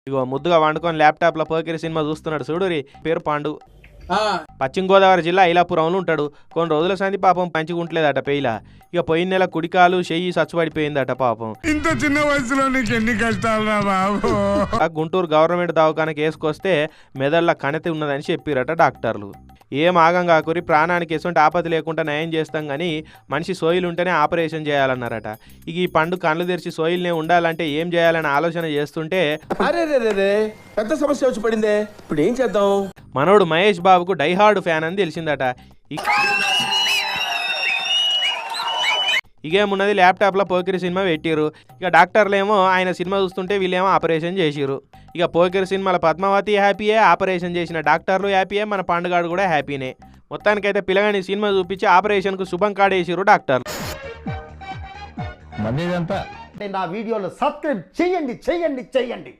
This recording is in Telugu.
ఇగో ముద్దుగా వండుకొని ల్యాప్టాప్లో పోకిరి సినిమా చూస్తున్నాడు చూడురి. పేరు పాండు. పశ్చిమ గోదావరి జిల్లా ఐలాపురంలో ఉంటాడు. కొన్ని రోజుల సంది పాపం మంచిగా ఉంటలేదట పెయిలా. ఇక పోయిన నెల కుడికాలు చెయ్యి సచ్చుపడిపోయిందట పాపం. ఇంత చిన్న వయసులో నీకు ఎన్ని కష్టాలు రా బాబు. గుంటూరు గవర్నమెంట్ దవాఖానకి వేసుకొస్తే మెదళ్ళ కణతి ఉన్నదని చెప్పిరట డాక్టర్లు. ఏం ఆగం కాకురి, ప్రాణానికి ఎటువంటి ఆపద లేకుండా నయం చేస్తాం కానీ మనిషి సోయిల్ ఉంటేనే ఆపరేషన్ చేయాలన్నారట. ఇక ఈ పండు కళ్ళు తెరిచి సోయిల్నే ఉండాలంటే ఏం చేయాలని ఆలోచన చేస్తుంటే పెద్ద సమస్య వచ్చి పడిందే, ఇప్పుడు ఏం చేద్దాం? మనోడు మహేష్ బాబుకు డైహార్డ్ ఫ్యాన్ అని తెలిసిందట. ఇకేమున్నది, ల్యాప్టాప్లో పోకిరి సినిమా పెట్టిరు. ఇక డాక్టర్లు ఏమో ఆయన సినిమా చూస్తుంటే వీళ్ళేమో ఆపరేషన్ చేసిరు. ఇక పోకిరి సినిమాల పద్మావతి హ్యాపీయే, ఆపరేషన్ చేసిన డాక్టర్లు హ్యాపీయే, మన పండుగాడు కూడా హ్యాపీనే. మొత్తానికైతే పిల్లగాని సినిమా చూపించి ఆపరేషన్కు శుభం కాడేసిరు డాక్టర్లు. నా వీడియోలో సబ్స్క్రైబ్ చేయండి.